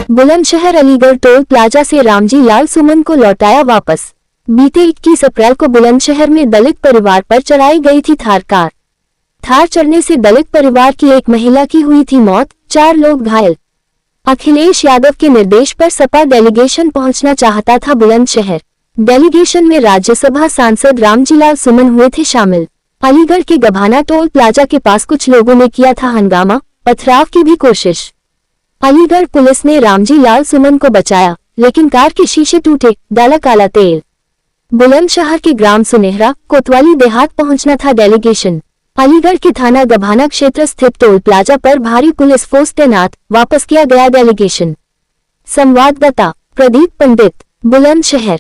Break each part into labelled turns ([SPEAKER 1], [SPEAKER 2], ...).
[SPEAKER 1] Bulandshahr Aligarh toll plaza से रामजी लाल सुमन को लौटाया वापस। बीते 21 अप्रैल को बुलंदशहर में दलित परिवार पर चढ़ाई गई थी थार कार। थार चढ़ने से दलित परिवार की एक महिला की हुई थी मौत, 4 लोग घायल। अखिलेश यादव के निर्देश पर सपा डेलीगेशन पहुंचना चाहता था बुलंदशहर। डेलीगेशन में राज्यसभा सांसद रामजी लाल सुमन हुए थे शामिल। अलीगढ़ के गभाना टोल प्लाजा के पास कुछ लोगों ने किया था हंगामा, पथराव की भी कोशिश। अलीगढ़ पुलिस ने रामजी लाल सुमन को बचाया, लेकिन कार के शीशे टूटे, डाला काला तेल। बुलंदशहर के ग्राम सुनेहरा, कोतवाली देहात पहुंचना था डेलीगेशन। अलीगढ़ के थाना गभाना क्षेत्र स्थित टोल प्लाजा पर भारी पुलिस फोर्स तैनात, वापस किया गया डेलीगेशन। संवाददाता प्रदीप पंडित, बुलंदशहर।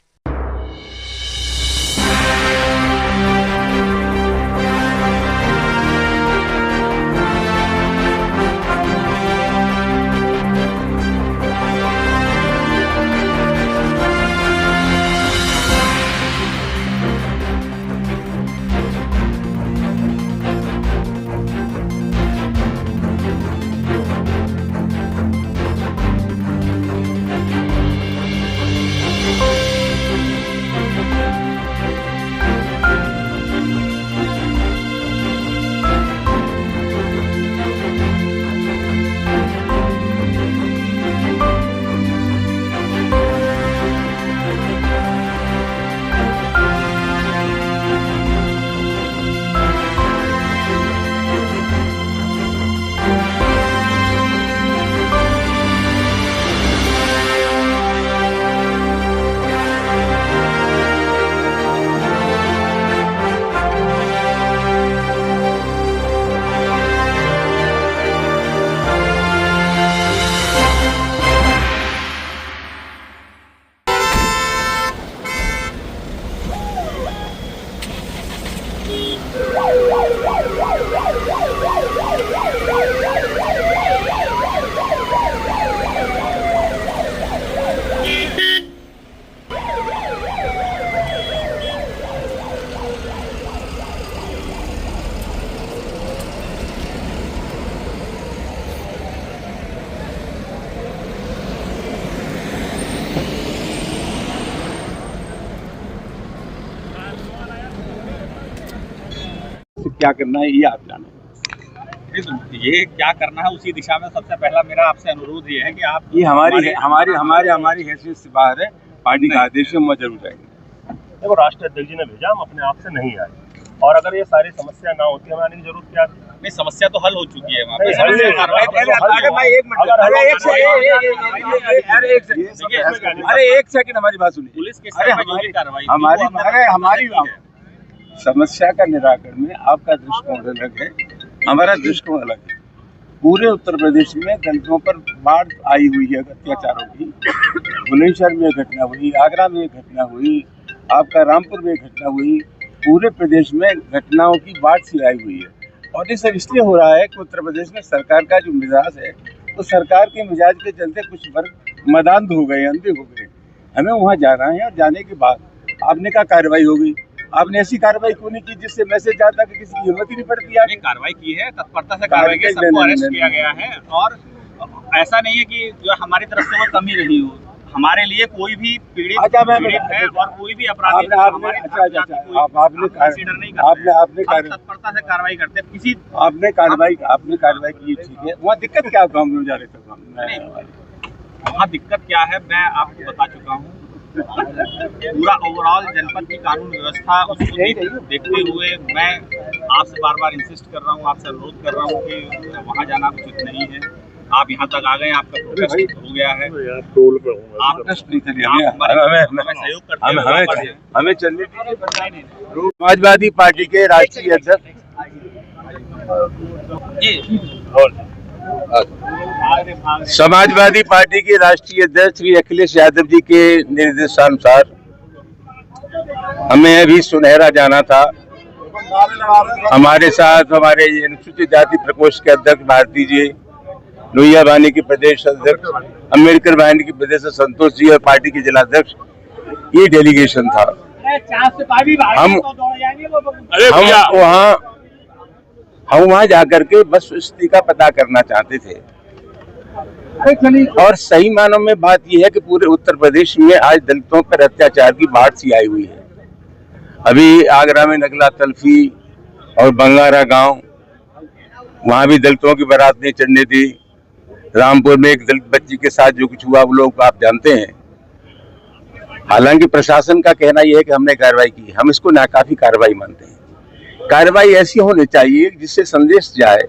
[SPEAKER 2] क्या करना है ये आप जाने।
[SPEAKER 3] ये क्या करना है उसी दिशा में सबसे पहला मेरा आपसे अनुरोध ये है कि आप
[SPEAKER 2] ये हमारी हैसियत से बाहर है। पार्टी का आदेश है, हम जरूर जाएंगे।
[SPEAKER 4] देखो, राष्ट्रीय अध्यक्ष जी ने भेजा, हम अपने आप से नहीं आए। और अगर ये सारी समस्या ना होती, हमें आने की जरूरत क्या थी?
[SPEAKER 3] नहीं, समस्या तो हल हो चुकी है वहाँ पे।
[SPEAKER 2] अरे एक सेकंड हमारी बात सुनिए।
[SPEAKER 3] पुलिस के कार्रवाई
[SPEAKER 2] हमारी समस्या का निराकरण में आपका दृष्टिकोण अलग है, हमारा दृष्टिकोण अलग है। पूरे उत्तर प्रदेश में दलितों पर बाढ़ आई हुई है, अत्याचारों की। बुलंदशहर में घटना हुई, आगरा में घटना हुई, आपका रामपुर में घटना हुई। पूरे प्रदेश में घटनाओं की बाढ़ सी आई हुई है। और ये सब इसलिए हो रहा है कि उत्तर प्रदेश में सरकार का जो मिजाज है, तो सरकार के मिजाज के चलते कुछ वर्ग मदांध हो गए, अंधे हो गए। हमें वहाँ जाना है, और जाने के बाद आपने कहा कार्रवाई होगी। आपने ऐसी कार्रवाई क्यों नहीं की जिससे मैसेज जाता कि किसी की हिम्मत ही नहीं पड़ती? आपने
[SPEAKER 3] कार्रवाई की है, तत्परता से कार्रवाई की, सबको अरेस्ट किया गया है। और ऐसा नहीं है कि जो हमारी तरफ से वो कमी रही हो। हमारे लिए कोई भी पीड़ित है और कोई भी अपराधी तत्परता से कार्रवाई करते हैं। किसी
[SPEAKER 2] आपने कार्रवाई की, ठीक है। वहाँ दिक्कत क्या काम जा रहे थे?
[SPEAKER 3] वहाँ दिक्कत क्या है मैं आपको बता चुका हूँ। पूरा ओवरऑल जनपद की कानून व्यवस्था उसको देखते हुए मैं आपसे बार बार इंसिस्ट कर रहा हूँ, आपसे अनुरोध कर रहा हूँ कि वहाँ जाना उचित नहीं है। आप यहाँ तक आ गए, आपका प्रोटेस्ट हो गया है।
[SPEAKER 2] हमें चलने समाजवादी पार्टी के राष्ट्रीय अध्यक्ष समाजवादी पार्टी के राष्ट्रीय अध्यक्ष श्री अखिलेश यादव जी के निर्देशानुसार हमें अभी सुनहरा जाना था। हमारे साथ हमारे अनुसूचित जाति प्रकोष्ठ के अध्यक्ष भारती जी, लोहिया वाहिनी के प्रदेश अध्यक्ष, अम्बेडकर वाहिनी के प्रदेश संतोष जी और पार्टी के जिलाध्यक्ष, ये डेलीगेशन था। हम वहाँ जाकर के बस स्थिति का पता करना चाहते थे। और सही मानों में बात यह है कि पूरे उत्तर प्रदेश में आज दलितों पर अत्याचार की बाढ़ सी आई हुई है। अभी आगरा में नगला तल्फी और बंगारा गांव, वहां भी दलितों की बारात नहीं चढ़ने दी। रामपुर में एक दलित बच्ची के साथ जो कुछ हुआ वो लोग आप जानते हैं। हालांकि प्रशासन का कहना यह है कि हमने कार्रवाई की, हम इसको नाकाफी कार्रवाई मानते हैं। कार्रवाई ऐसी होनी चाहिए जिससे संदेश जाए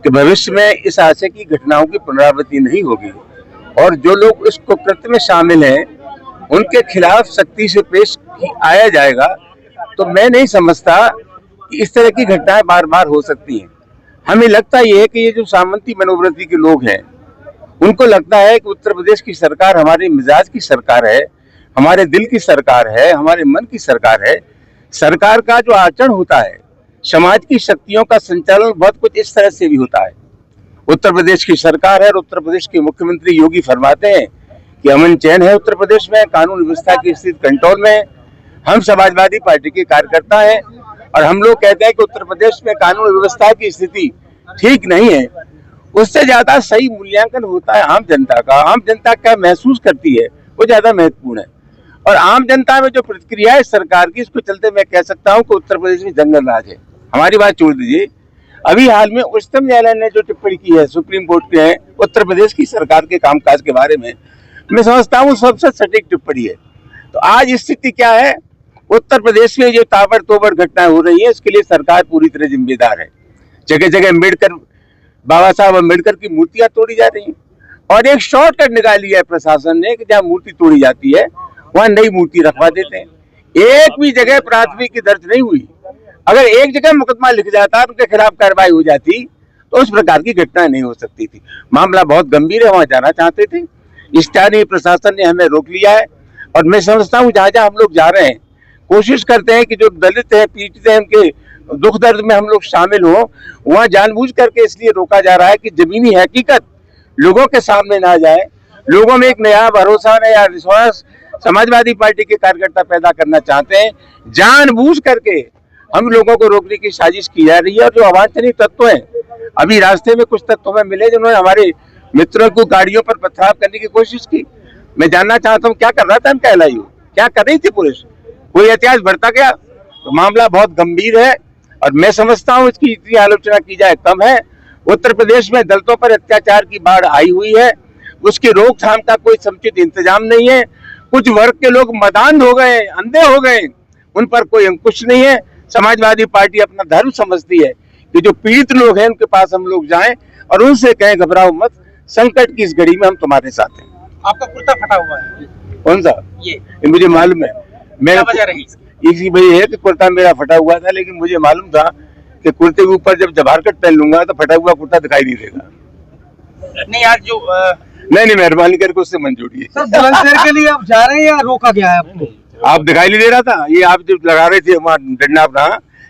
[SPEAKER 2] कि भविष्य में इस आशय की घटनाओं की पुनरावृत्ति नहीं होगी और जो लोग इस कुकृत्य में शामिल हैं उनके खिलाफ सख्ती से पेश आया जाएगा। तो मैं नहीं समझता कि इस तरह की घटनाएं बार बार हो सकती हैं। हमें लगता यह है कि ये जो सामंती मनोवृत्ति के लोग हैं उनको लगता है कि उत्तर प्रदेश की सरकार हमारे मिजाज की सरकार है, हमारे दिल की सरकार है, हमारे मन की सरकार है। सरकार का जो आचरण होता है, समाज की शक्तियों का संचालन बहुत कुछ इस तरह से भी होता है। उत्तर प्रदेश की सरकार है और उत्तर प्रदेश के मुख्यमंत्री योगी फरमाते हैं कि अमन चैन है उत्तर प्रदेश में, कानून व्यवस्था की स्थिति कंट्रोल में है। हम समाजवादी पार्टी के कार्यकर्ता हैं और हम लोग कहते हैं कि उत्तर प्रदेश में कानून व्यवस्था की स्थिति ठीक नहीं है। उससे ज्यादा सही मूल्यांकन होता है आम जनता का। आम जनता क्या महसूस करती है वो ज्यादा महत्वपूर्ण है। और आम जनता में जो प्रतिक्रिया है सरकार की, इसको चलते मैं कह सकता हूं कि उत्तर प्रदेश में जंगल राज है। हमारी बात छोड़ दीजिए, अभी हाल में उच्चतम न्यायालय ने जो टिप्पणी की है सुप्रीम कोर्ट के उत्तर प्रदेश की सरकार के कामकाज के बारे में, मैं समझता हूँ सबसे सटीक टिप्पणी है। तो आज स्थिति क्या है, उत्तर प्रदेश में जो ताबड़तोड़ घटनाएं हो रही है इसके लिए सरकार पूरी तरह जिम्मेदार है। जगह जगह अम्बेडकर, बाबा साहब अम्बेडकर की मूर्तियां तोड़ी जा रही हैं और एक शॉर्टकट निकाल लिया है प्रशासन ने कि जहाँ मूर्ति तोड़ी जाती है वहां नई मूर्ति रखवा देते हैं। एक भी जगह प्राथमिकी दर्ज नहीं हुई। अगर एक जगह मुकदमा लिख जाता उनके खिलाफ कार्रवाई हो जाती तो उस प्रकार की घटना नहीं हो सकती थी। मामला बहुत गंभीर है, वहां जाना चाहते थे, स्थानीय प्रशासन ने हमें रोक लिया है। और मैं समझता हूँ जहां जहां हम लोग जा रहे हैं कोशिश करते हैं कि जो दलित है, पीड़ित है, उनके दुख दर्द में हम लोग शामिल हो। वहां जानबूझ करके इसलिए रोका जा रहा है कि जमीनी हकीकत लोगों के सामने ना जाए, लोगों में एक नया भरोसा, नया विश्वास समाजवादी पार्टी के कार्यकर्ता पैदा करना चाहते हैं। जानबूझ करके हम लोगों को रोकने की साजिश की जा रही है। और जो अवांछनीय तत्व हैं, अभी रास्ते में कुछ तत्व में मिले जिन्होंने हमारे मित्रों को गाड़ियों पर पथराव करने की कोशिश की। मैं जानना चाहता हूँ क्या कर रहा था हम कहलाई, क्या कर रही थी पुलिस, कोई एहतियात बढ़ता गया? तो मामला बहुत गंभीर है और मैं समझता हूँ इसकी इतनी आलोचना की जाए कम है। उत्तर प्रदेश में दलितों पर अत्याचार की बाढ़ आई हुई है, उसकी रोकथाम का कोई समुचित इंतजाम नहीं है। कुछ वर्ग के लोग मदान हो गए, अंधे हो गए, उन पर कोई अंकुश नहीं है। समाजवादी पार्टी अपना धर्म समझती है कि जो पीड़ित लोग हैं उनके पास हम लोग जाएं और उनसे कहें घबराओ मत, संकट की इस घड़ी में हम तुम्हारे साथ हैं।
[SPEAKER 3] आपका कुर्ता फटा हुआ है,
[SPEAKER 2] कौन सा?
[SPEAKER 3] ये
[SPEAKER 2] मुझे मालूम है।
[SPEAKER 3] क्या वजह रही?
[SPEAKER 2] इसी वजह है कि कुर्ता मेरा फटा हुआ था, लेकिन मुझे मालूम था कि कुर्ते के ऊपर जब जबारकट पहन लूंगा तो फटा हुआ कुर्ता दिखाई नहीं देगा।
[SPEAKER 3] नहीं आज जो
[SPEAKER 2] नहीं मेहरबानी करके उससे मन जोड़िए।
[SPEAKER 5] बुलंदशहर के लिए आप जा रहे हैं या रोका गया है आपको?
[SPEAKER 2] आप दिखाई नहीं दे रहा था, ये आप जब लगा रहे थे वहाँ डंडा अपना,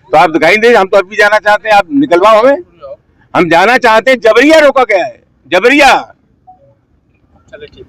[SPEAKER 2] तो आप दिखाई नहीं दे। हम तो अब भी जाना चाहते हैं, आप निकलवाओ हमें, हम जाना चाहते हैं। जबरिया रोका गया है, जबरिया।
[SPEAKER 3] चलो ठीक।